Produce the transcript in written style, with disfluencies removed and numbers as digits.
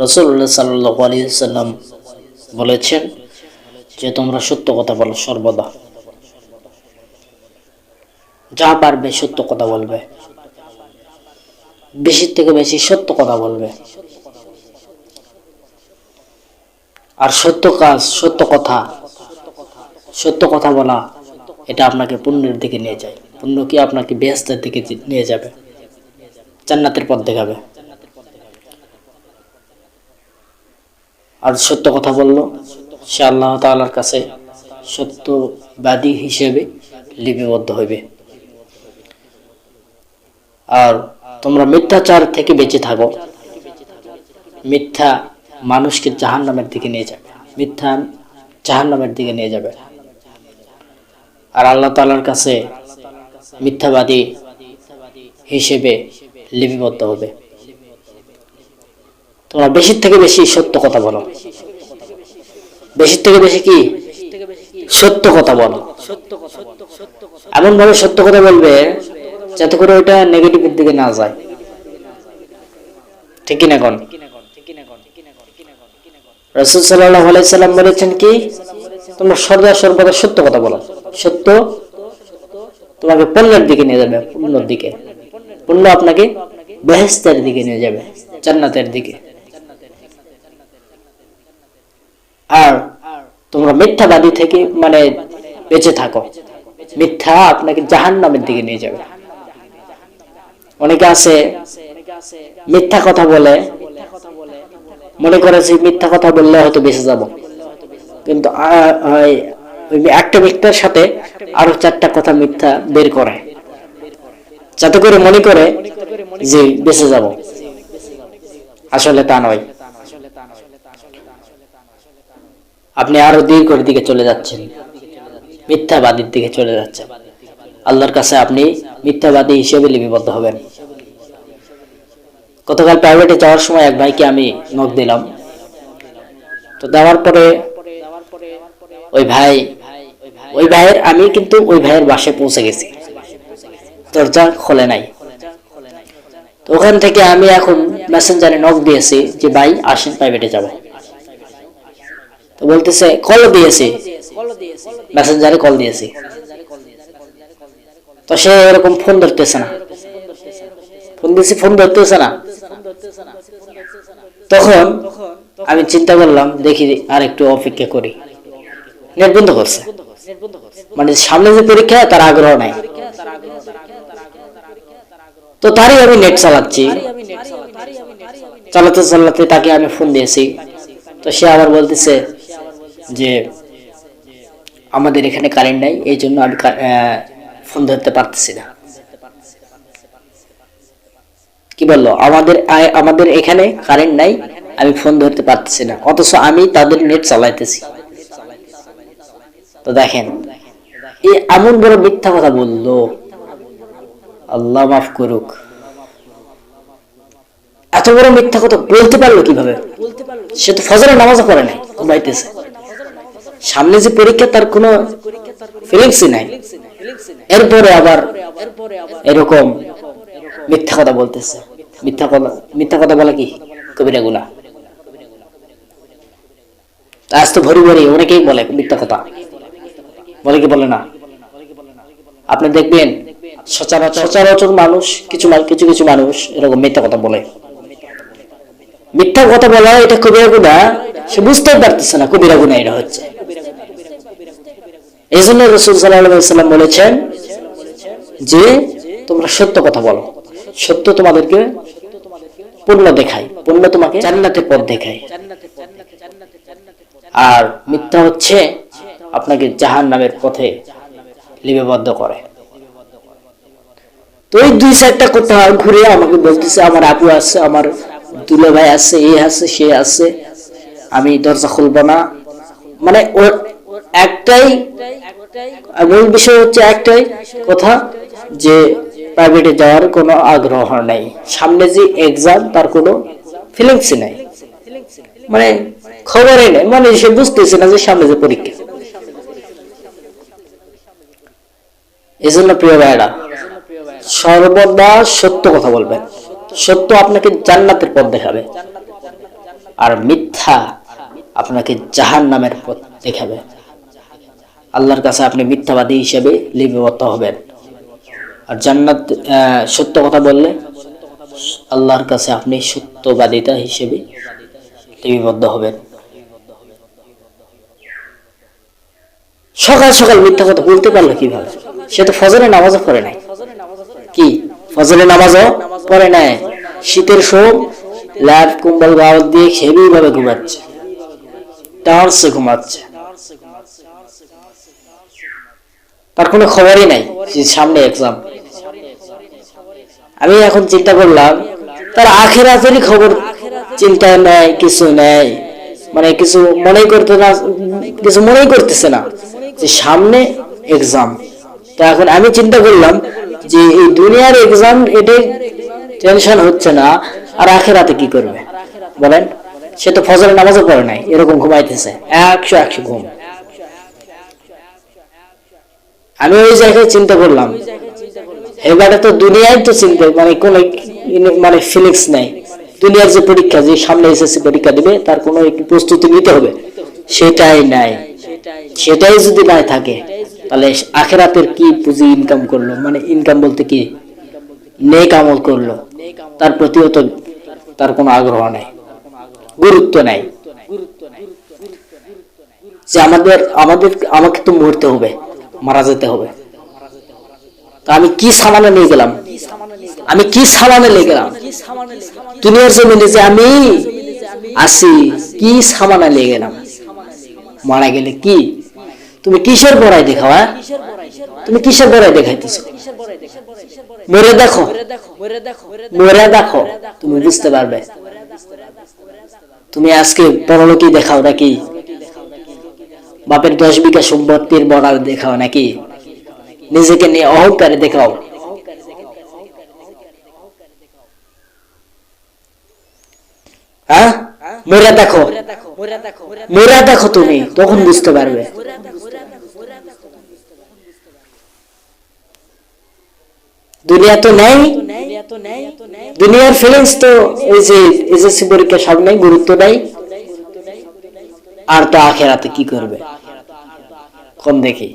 রাসূলুল্লাহ সাল্লাল্লাহু আলাইহি ওয়াসাল্লাম বলেছেন যে তোমরা সত্য কথা বলো সর্বদা, যা পারবে সত্য কথা বলবে, বেশি থেকে বেশি সত্য কথা বলবে। আর সত্য কাজ, সত্য কথা বলা, এটা আপনাকে পুণ্যের দিকে নিয়ে যায়। পুণ্য কি আপনাকে বেহেশতের দিকে নিয়ে যাবে, জান্নাতের পথ দেখাবে। আর সত্য কথা বলল সে আল্লাহ তাআলার কাছে সত্যবাদী হিসেবে লিপিবদ্ধ হইবে। আর তোমরা মিথ্যাচার থেকে বেঁচে থাকো। মিথ্যা মানুষকে জাহান্নামের দিকে নিয়ে যাবে, মিথ্যা জাহান্নামের দিকে নিয়ে যাবে। আর আল্লাহ তাআলার কাছে মিথ্যাবাদী হিসেবে লিপিবদ্ধ হবে। তোমরা বেশি থেকে বেশি সত্য কথা বলো, বেশি থেকে বেশি কি সত্য কথা বলো। এমন ভাবে সত্য কথা বলবে যাতে করে ওইটা নেগেটিভের দিকে না যায়। ঠিক কিনা কোন? রাসূল সাল্লাল্লাহু আলাইহি সাল্লাম বলেছেন কি, তোমরা সর্বদা সত্য কথা বলো। সত্য তোমাকে পুণ্যের দিকে নিয়ে যাবে, পুণ্যের দিকে। পুণ্য আপনাকে বেহেশতের দিকে নিয়ে যাবে, জান্নাতের দিকে। আর তোমরা মিথ্যাবাদী থেকে বেঁচে থাকো। মিথ্যা আপনাকে জাহান্নামের দিকে নিয়ে যাবে। অনেকে আছে মিথ্যা কথা বলে, মনে করেছে মিথ্যা কথা বললে হয়তো বেঁচে যাব, কিন্তু একটা মিথ্যার সাথে আরো 4টা কথা মিথ্যা বের করে, যাতে করে মনে করে যে বেঁচে যাব। আসলে তা নয়। আপনি আরো দীর্ঘের দিকে চলে যাচ্ছেন, মিথ্যাবাদীর দিকে চলে যাচ্ছেন। আল্লাহর কাছে আপনি মিথ্যাবাদী হিসেবে লিপিবদ্ধ হবেন। গতকাল প্রাইভেটে যাওয়ার সময় এক ভাইকে আমি নক দিলাম। তো দেওয়ার পরে ওই ভাইয়ের আমি কিন্তু ওই ভাইয়ের বাসায় পৌঁছে গেছি, দরজা খোলে নাই। তো ওখান থেকে আমি এখন মেসেঞ্জারে নক দিয়েছি যে ভাই আসেন প্রাইভেটে যাব। তো বলতেছে কল দিয়েছি, মেসেঞ্জারে কল দিয়েছি। তো সে এরকম ফোন ধরতেছে না, ফোন ধরতেছে না। তখন আমি চিন্তা করলাম দেখি আর একটু অপেক্ষা করি। নেট বন্ধ করছে, সামনে যে পরীক্ষা তার আগ্রহ নাই। তো তারই আমি নেট চালাচ্ছি, চালাতে তাকে আমি ফোন দিয়েছি। তো সে আবার বলতেছে যে আমাদের এখানে কারেন্ট নাই, এই জন্য আমি ফোন ধরতে পারতেছি না। কি বললো? আমাদের এখানে কারেন্ট নাই, আমি ফোন ধরতে পারতেছি না, অথচ আমি তাদের নেট চালাইতেছি। তো দেখেন এই এমন বড় মিথ্যা কথা বললো, আল্লাহ মাফ করুক। এত বড় মিথ্যা কথা বলতে পারলো কিভাবে? সে তো ফজরের নামাজও পড়ে নাই, ঘুমাইতেছে। সামনে যে পরীক্ষা তার কোনো ফিলিংসই নাই, এরপরে আবার এরকম মিথ্যা কথা বলতেছে। মিথ্যা কথা বলা কি কবিরা গুনাহ। আজ তো ভরি অনেকেই বলে মিথ্যা কথা, বলে কি বলে না? আপনি দেখবেন সচরাচর মানুষ, কিছু মানুষ এরকম মিথ্যা কথা বলে। মিথ্যা কথা বলা এটা কবিরা গুনাহ, সে বুঝতেই পারতেছে না কবিরা গুনাহ এটা হচ্ছে। এই জন্য রাসূল সাল্লাল্লাহু আলাইহি ওয়াসাল্লাম বলেছেন যে তোমরা সত্য কথা বলো। সত্য তোমাদেরকে পুণ্য দেখায়, পুণ্য তোমাকে জান্নাতের পথ দেখায়। আর মিথ্যা হচ্ছে আপনাকে জাহান্নামের পথে লিপিবদ্ধ করে। তো এই 2-4টা কথা ঘুরে আমাকে বলতেছে আমার আপু আছে, আমার দুলা ভাই আছে, এ আছে, সে আছে, আমি দরজা খুলবো না। ওর একটাই মূল বিষয় হচ্ছে একটাই কথা, যে প্রাইভেটে যাওয়ার কোনো আগ্রহ নাই, সামনে যে এক্সাম তার কোনো ফিলিংসই নাই, খবরই নেই, সে বুঝতেছে না যে সামনে যে পরীক্ষা। এই জন্য প্রিয় ভাইরা, সর্বদা সত্য কথা বলবেন। সত্য আপনাকে জান্নাতের পথ দেখাবে। আর মিথ্যা আপনাকে জাহান্নামের পথ দেখাবে। আল্লাহর কাছে আপনি মিথ্যাবাদী হিসেবে লিপিবদ্ধ হবেন। আর জান্নাত সত্য কথা বললে আল্লাহর কাছে আপনি সত্যবাদিতা হিসেবে লিপিবদ্ধ হবেন। সকাল সকাল মিথ্যা কথা বলতে পারলো কিভাবে? সে তো ফজরের নামাজও পড়ে নাই। কি ফজরের নামাজও পড়ে নাই? শীতের সময় ল্যাব কুম্বল গাওয়ার দিয়ে হেভি ভাবে ঘুমাচ্ছে, টার্সে ঘুমাচ্ছে, তার কোনো খবরই নাই সামনে এক্সাম। আমি এখন চিন্তা করলাম তার আখিরাতেরই খবর চিন্তা নেই, কিছু নেই, মানে কিছু মনেই করতেছে না যে সামনে এক্সাম। তো এখন আমি চিন্তা করলাম যে এই দুনিয়ার এক্সাম এটাই টেনশন হচ্ছে না, আর আখিরাতে কি করবে বলেন? সে তো ফজরের নামাজও পড়ে নাই, এরকম ঘুমাইতেছে 100 ঘুম। আমি ওই জায়গায় চিন্তা করলাম এবারে তো দুনিয়ায় তো চিন্তা মানে ফিলিংস নাই। দুনিয়ার যে পরীক্ষা, যে সামনে এসএসসি পরীক্ষা দিবে, তার কোনো প্রস্তুতি নিতে হবে, সেটাই নাই। সেটাই যদি না থাকে তাহলে আখিরাতের কি পুঁজি ইনকাম করলো? মানে ইনকাম বলতে কি, নেক আমল করলো, তার প্রতিও তো তার কোনো আগ্রহ নাই, গুরুত্ব নাই। যে আমাকে তো মরতে হবে, মারা যেতে হবে। তা আমি কি সামানে নিয়ে গেলাম? দুনিয়ার জমিনে যে আমি আসি, কি সামানা নিয়ে গেলাম? মারা গেলে কি তুমি কিসের বড়াই দেখাও? তুমি কিসের বড়াই দেখাইতেছো? মরে দেখো, তুমি বুঝতে পারবে। তুমি আজকে পরলোকই দেখাও নাকি বাপের 10 বিঘা সম্পত্তির বড়াই দেখাও নাকি নিজেকে নিয়ে অহংকারে দেখাও? মরে দেখো, তুমি তখন বুঝতে পারবে। দুনিয়া তো নেই, দুনিয়ার ফিলিংস তো ওই যে এসএসসি পরীক্ষা সামনে, গুরুত্ব নাই। আর তো আখিরাতে কি করবে কোন দেখি?